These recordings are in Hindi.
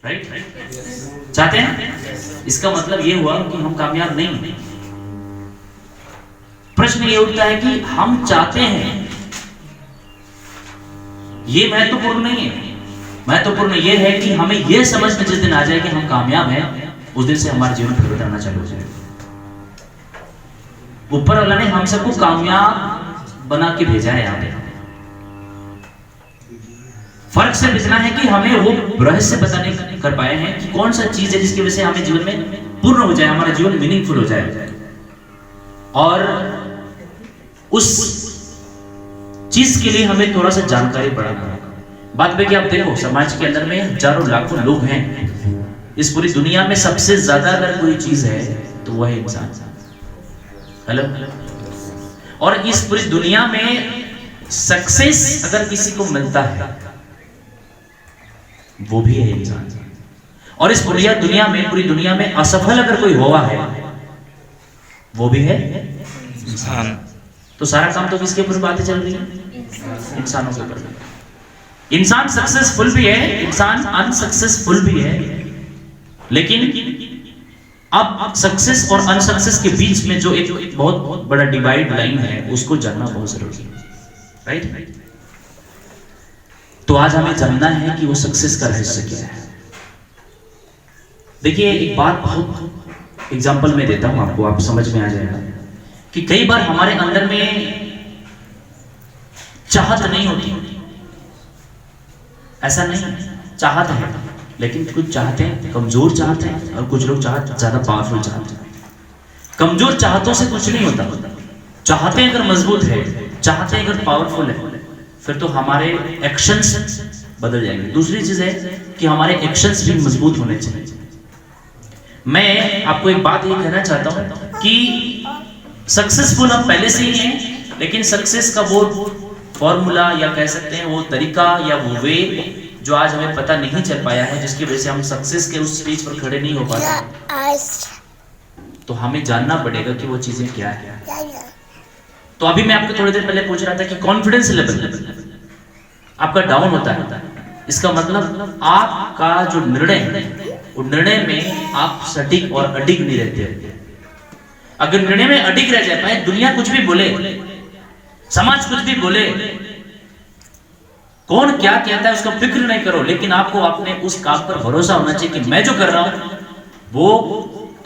राइट? चाहते हैं? इसका मतलब ये हुआ कि हम कामयाब नहीं हैं। प्रश्न ये उठता है कि हम चाहते हैं, ये महत्वपूर्ण नहीं है। महत्वपूर्ण ये है कि हमें यह समझ में जिस दिन आ जाए कि हम कामयाब हैं, उस दिन से हमारे जीवन परिवर्तन आना चालू हो जाए। ऊपर वाला ने हम सबको कामयाब बना के भेजा है यहाँ पे। फर्क सिर्फ इतना है कि हमें वो रहस्य पता नहीं कर पाए हैं कि कौन सा चीज है जिसकी वजह से हमें जीवन में पूर्ण हो जाए, हमारा जीवन मीनिंगफुल हो जाए। और उस चीज के लिए हमें थोड़ा सा जानकारी बढ़ाना होगा। बात पे कि आप देखो, समाज के अंदर में हजारों लाखों लोग हैं। इस पूरी दुनिया में सबसे ज्यादा अगर कोई चीज है तो वह है इंसान। हेलो। और इस पूरी दुनिया में सक्सेस अगर किसी को मिलता है, वो भी है इंसान। और इस पूरी दुनिया में असफल अगर कोई हुआ है, वो भी है इंसान। तो सारा काम तो किसके ऊपर बातें चल रही है? इंसानों के ऊपर। इंसान सक्सेसफुल भी है, इंसान अनसक्सेसफुल भी है। लेकिन अब सक्सेस और अनसक्सेस के बीच में जो एक बहुत बड़ा डिवाइड लाइन है, उसको जानना बहुत जरूरी है। राइट? तो आज हमें जानना है कि वो सक्सेस का रहस्य क्या है। देखिए, एक बात बहुत एग्जांपल में देता हूं आपको, आप समझ में आ जाएगा कि कई बार हमारे अंदर में चाहत नहीं होती। ऐसा नहीं, चाहत है, लेकिन कुछ चाहते हैं कमजोर चाहते हैं, और कुछ लोग चाहत ज्यादा पावरफुल चाहते हैं। कमजोर चाहतों से कुछ नहीं होता। चाहते अगर मजबूत है, चाहते अगर पावरफुल है, फिर तो हमारे एक्शंस बदल जाएंगे। दूसरी चीज है कि हमारे एक्शंस भी मजबूत होने चाहिए। मैं आपको एक बात ये कहना चाहता हूं कि सक्सेसफुल हम पहले से ही हैं, लेकिन सक्सेस का वो फॉर्मूला या कह सकते हैं वो तरीका या वो वे जो आज हमें पता नहीं चल पाया है, जिसकी वजह से हम सक्सेस के उस स्टेज पर खड़े नहीं हो पाते। तो हमें जानना पड़ेगा कि वो चीजें क्या है। तो अभी मैं आपको थोड़ी देर पहले पूछ रहा था कि कॉन्फिडेंस लेवल आपका डाउन होता है। इसका मतलब आपका जो निर्णय है, वो निर्णय में आप सटीक और अडिग नहीं रहते। अगर निर्णय में अडिग रह जाए, दुनिया कुछ भी बोले, समाज कुछ भी बोले, कौन क्या कहता है उसका फिक्र नहीं करो, लेकिन आपको अपने उस काम पर भरोसा होना चाहिए कि मैं जो कर रहा हूं वो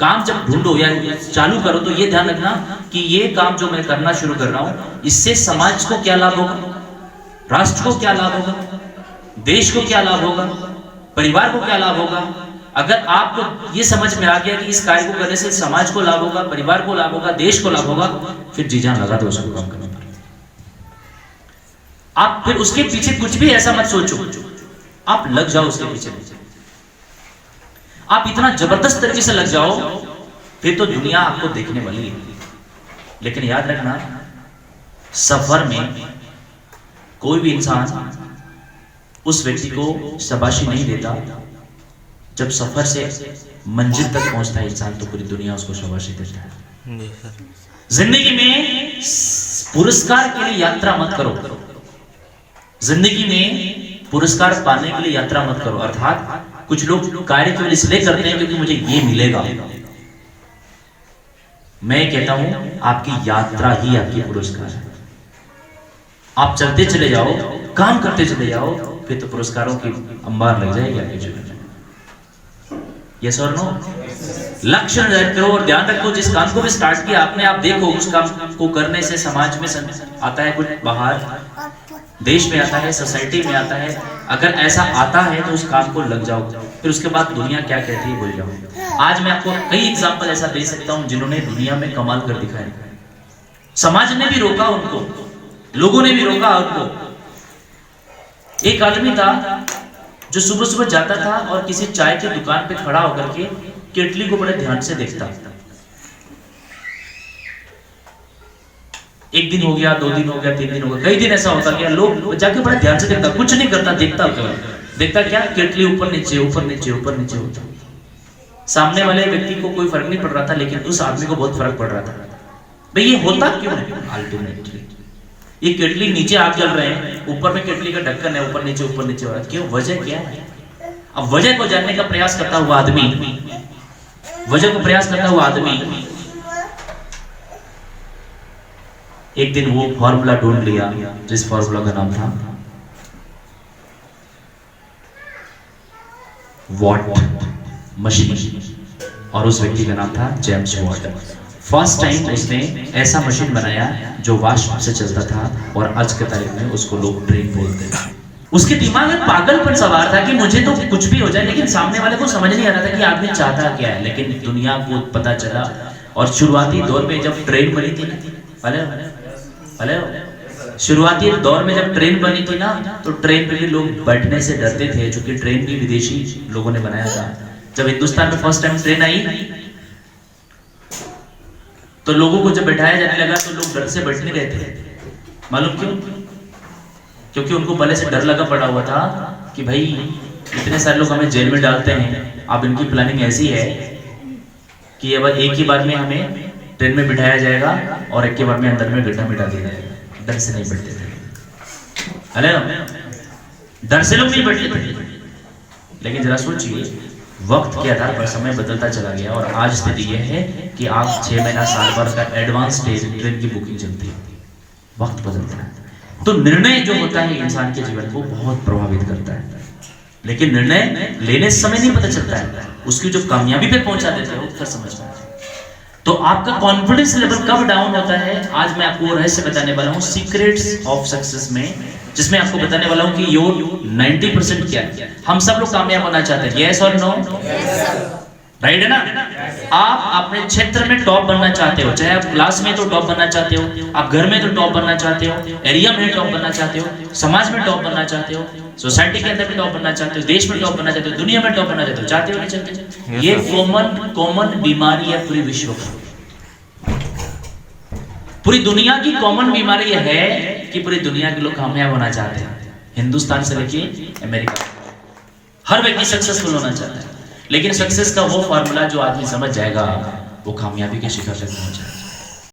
काम जब ढूंढो या चालू करो तो ये ध्यान रखना कि ये काम जो मैं करना शुरू कर रहा हूं, इससे समाज को क्या लाभ होगा, राष्ट्र को क्या लाभ होगा, देश को क्या लाभ होगा, परिवार को क्या लाभ होगा। अगर आपको ये समझ में आ गया कि इस कार्य को करने से समाज को लाभ होगा, परिवार को लाभ होगा, देश को लाभ होगा, फिर जी जान लगा दो उसको काम करने पर। आप फिर उसके पीछे कुछ भी ऐसा मत सोचो, आप लग जाओ उसके पीछे। आप इतना जबरदस्त तरीके से लग जाओ, फिर तो दुनिया आपको देखने वाली है। लेकिन याद रखना, सफर में कोई भी इंसान उस व्यक्ति को शाबाशी नहीं देता। जब सफर से मंजिल तक पहुंचता है इंसान, तो पूरी दुनिया उसको शाबाशी देता है। जिंदगी में पुरस्कार के लिए यात्रा मत करो। जिंदगी में पुरस्कार पाने के लिए यात्रा मत करो। अर्थात कुछ लोग कार्य केवल इसलिए करते हैं क्योंकि मुझे ये मिलेगा। मैं कहता हूं आपकी यात्रा ही आपकी पुरस्कार है। आप चलते चले जाओ, काम करते चले जाओ, फिर तो पुरस्कारों की अंबार लग जाएगी आपके जीवन में। यस और नो? लक्ष्य निर्धारित करो और ध्यान रखो, जिस काम को भी स्टार्ट किया आपने, आप देखो उस काम को करने से समाज में आता है कुछ, बाहर देश में आता है, सोसाइटी में आता है। अगर ऐसा आता है तो उस काम को लग जाओ, फिर उसके बाद दुनिया क्या कहती है भूल जाओ। आज मैं आपको कई एग्जांपल ऐसा दे सकता हूं जिन्होंने दुनिया में कमाल कर दिखाया। समाज ने भी रोका उनको, लोगों ने भी रोका उनको। एक आदमी था जो सुबह सुबह जाता था और किसी चाय की दुकान पे खड़ा होकर के केटली को बड़े ध्यान से देखता। एक दिन हो गया, 2 दिन हो गया, 3 दिन हो गया, कई दिन ऐसा होता गया। लोग जाके बड़े ध्यान से देखता, कुछ नहीं करता, देखता क्या, केटली ऊपर नीचे ऊपर नीचे ऊपर नीचे होता। सामने वाले व्यक्ति को कोई फर्क नहीं पड़ रहा था, लेकिन उस आदमी को बहुत फर्क पड़ रहा था। भाई ये होता क्यों है? अल्टीमेटली ये केटली नीचे आग जल रहे हैं, ऊपर में केटली का ढक्कन है, ऊपर नीचे हो रहा है, क्यों? वजह क्या है? अब वजह को जानने का प्रयास करता हुआ आदमी, वजह को प्रयास करता हुआ आदमी एक दिन वो फॉर्मूला ढूंढ लिया जिस फॉर्मूला का नाम था वॉट मशीन, और उस व्यक्ति का नाम था जेम्स वॉट। फर्स्ट टाइम उसने ऐसा मशीन बनाया जो वाष्प से चलता था, और आज के तारीख में उसको लोग ट्रेन बोलते हैं। उसके दिमाग में पागलपन सवार था कि मुझे तो कुछ भी हो जाए, लेकिन सामने वाले को समझ नहीं आ रहा था कि आदमी चाहता क्या है। लेकिन दुनिया को पता चला, और शुरुआती दौर में जब ट्रेन बनी थी शुरुआती दौर में जब ट्रेन बनी थी ना, तो ट्रेन पे भी लोग बैठने से डरते थे, क्योंकि ट्रेन भी विदेशी लोगों ने बनाया था। जब हिंदुस्तान में फर्स्ट टाइम ट्रेन आई तो लोगों को जब बैठाया जाने लगा तो लोग डर से बैठ नहीं रहे थे। मालूम क्यों? क्योंकि उनको पहले से डर लगा पड़ा हुआ था कि भाई इतने सारे लोग हमें जेल में डालते हैं, अब इनकी प्लानिंग ऐसी है कि अब एक ही बार में हमें ट्रेन में बिठाया जाएगा और एक के बार में अंदर में गड्ढा मिटा दिया जाएगा। डर से नहीं बैठते थे, हेलो, डर से लोग नहीं बैठते थे। लेकिन जरा सोचिए, वक्त के आधार पर समय बदलता चला गया, और आज स्थिति यह है कि आप 6 महीना साल भर का एडवांस ट्रेन की बुकिंग चलती है। वक्त बदलता है तो निर्णय जो होता है इंसान के जीवन को बहुत प्रभावित करता है, लेकिन निर्णय लेने समय नहीं पता चलता है, उसकी जो कामयाबी पे पहुंचा देते हो फिर समझता है। तो आपका कॉन्फिडेंस लेवल कब डाउन होता है, आज मैं आपको रहस्य बताने वाला हूं सीक्रेट्स ऑफ सक्सेस में, जिसमें आपको बताने वाला हूं कि योर 90% क्या है। हम सब लोग कामयाब होना चाहते हैं, यस और नो? राइट है ना? आप अपने क्षेत्र में टॉप बनना चाहते हो, चाहे आप क्लास में तो टॉप बनना चाहते हो, आप घर में तो टॉप बनना चाहते हो, एरिया में टॉप बनना चाहते हो, समाज में टॉप बनना चाहते हो, सोसाइटी के अंदर भी टॉप बनना चाहते हो, देश में टॉप बनना चाहते हो, दुनिया में टॉप बनना चाहते हो, चाहते हो नहीं चाहते? ये कॉमन बीमारी है पूरी विश्व की। पूरी दुनिया की कॉमन बीमारी है कि पूरी दुनिया के लोग कामयाब होना चाहते हैं, हिंदुस्तान से लेके अमेरिका, हर व्यक्ति सक्सेसफुल होना चाहता है। लेकिन सक्सेस का वो फॉर्मूला जो आदमी समझ जाएगा वो कामयाबी के शिखर तक पहुंच जाएगा।